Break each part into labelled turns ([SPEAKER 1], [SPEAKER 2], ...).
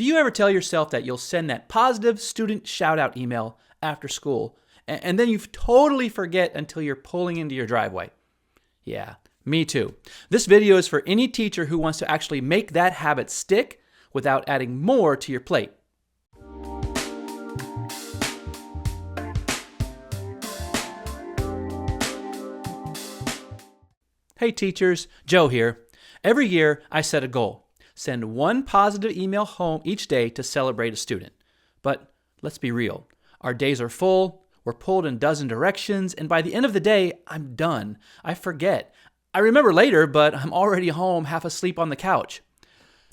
[SPEAKER 1] Do you ever tell yourself that you'll send that positive student shout-out email after school, and then you totally forget until you're pulling into your driveway? Yeah, me too. This video is for any teacher who wants to actually make that habit stick without adding more to your plate. Hey teachers, Joe here. Every year I set a goal. Send one positive email home each day to celebrate a student. But let's be real. Our days are full, we're pulled in a dozen directions, and by the end of the day, I'm done. I forget. I remember later, but I'm already home, half asleep on the couch.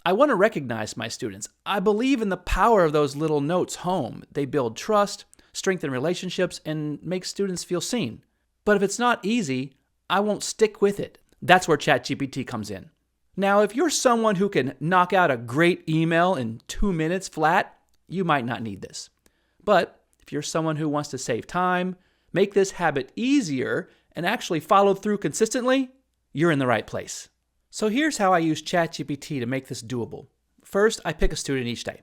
[SPEAKER 1] I want to recognize my students. I believe in the power of those little notes home. They build trust, strengthen relationships, and make students feel seen. But if it's not easy, I won't stick with it. That's where ChatGPT comes in. Now, if you're someone who can knock out a great email in 2 minutes flat, you might not need this. But if you're someone who wants to save time, make this habit easier, and actually follow through consistently, you're in the right place. So here's how I use ChatGPT to make this doable. First, I pick a student each day.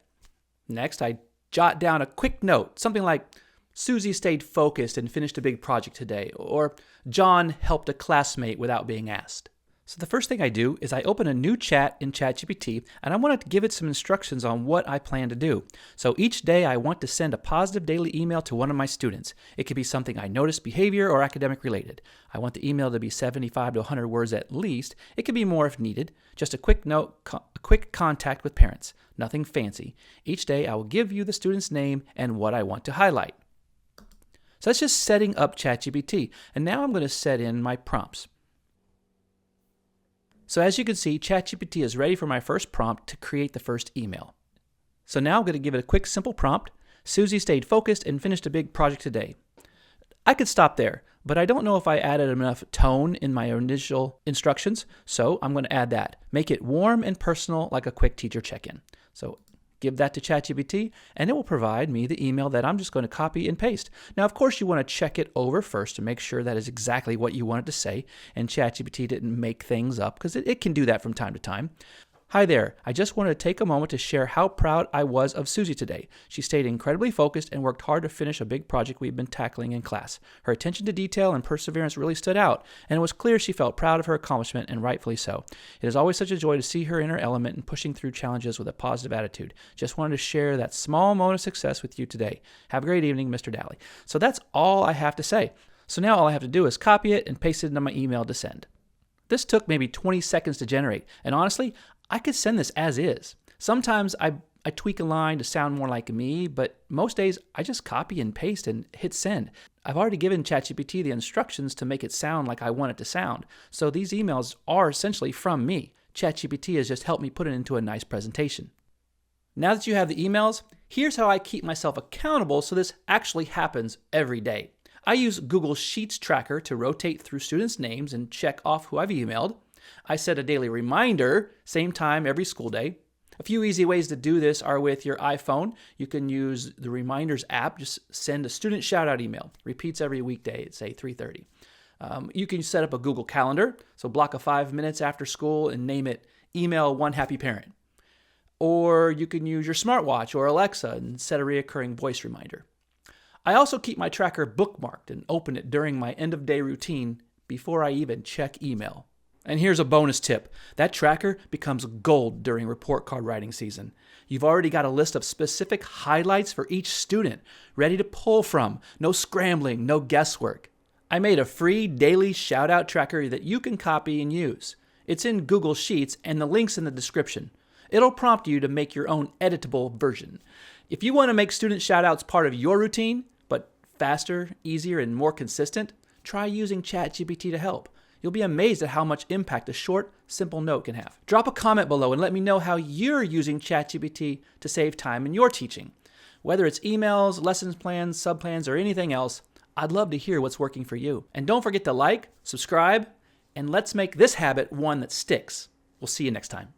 [SPEAKER 1] Next, I jot down a quick note, something like, Susie stayed focused and finished a big project today, or John helped a classmate without being asked. So the first thing I do is I open a new chat in ChatGPT, and I want to give it some instructions on what I plan to do. So each day I want to send a positive daily email to one of my students. It could be something I noticed, behavior, or academic related. I want the email to be 75 to 100 words at least. It could be more if needed. Just a quick note, a quick contact with parents. Nothing fancy. Each day I will give you the student's name and what I want to highlight. So that's just setting up ChatGPT. And now I'm going to set in my prompts. So as you can see, ChatGPT is ready for my first prompt to create the first email. So now I'm going to give it a quick, simple prompt. Susie stayed focused and finished a big project today. I could stop there, but I don't know if I added enough tone in my initial instructions, so I'm going to add that. Make it warm and personal like a quick teacher check-in. So give that to ChatGPT, and it will provide me the email that I'm just going to copy and paste. Now, of course, you want to check it over first to make sure that is exactly what you want it to say, and ChatGPT didn't make things up, because it can do that from time to time. Hi there. I just wanted to take a moment to share how proud I was of Susie today. She stayed incredibly focused and worked hard to finish a big project we've been tackling in class. Her attention to detail and perseverance really stood out, and it was clear she felt proud of her accomplishment, and rightfully so. It is always such a joy to see her in her element and pushing through challenges with a positive attitude. Just wanted to share that small moment of success with you today. Have a great evening, Mr. Daly. So that's all I have to say. So now all I have to do is copy it and paste it into my email to send. This took maybe 20 seconds to generate, and honestly, I could send this as is. Sometimes I tweak a line to sound more like me, but most days I just copy and paste and hit send. I've already given ChatGPT the instructions to make it sound like I want it to sound, so these emails are essentially from me. ChatGPT has just helped me put it into a nice presentation. Now that you have the emails, here's how I keep myself accountable so this actually happens every day. I use Google Sheets Tracker to rotate through students' names and check off who I've emailed. I set a daily reminder, same time every school day. A few easy ways to do this are with your iPhone. You can use the Reminders app. Just send a student shout-out email. Repeats every weekday at, say, 3:30. You can set up a Google Calendar. So block a 5 minutes after school and name it Email One Happy Parent. Or you can use your smartwatch or Alexa and set a recurring voice reminder. I also keep my tracker bookmarked and open it during my end-of-day routine before I even check email. And here's a bonus tip. That tracker becomes gold during report card writing season. You've already got a list of specific highlights for each student, ready to pull from. No scrambling, no guesswork. I made a free daily shout-out tracker that you can copy and use. It's in Google Sheets, and the link's in the description. It'll prompt you to make your own editable version. If you want to make student shout-outs part of your routine, but faster, easier, and more consistent, try using ChatGPT to help. You'll be amazed at how much impact a short, simple note can have. Drop a comment below and let me know how you're using ChatGPT to save time in your teaching. Whether it's emails, lessons plans, subplans, or anything else, I'd love to hear what's working for you. And don't forget to like, subscribe, and let's make this habit one that sticks. We'll see you next time.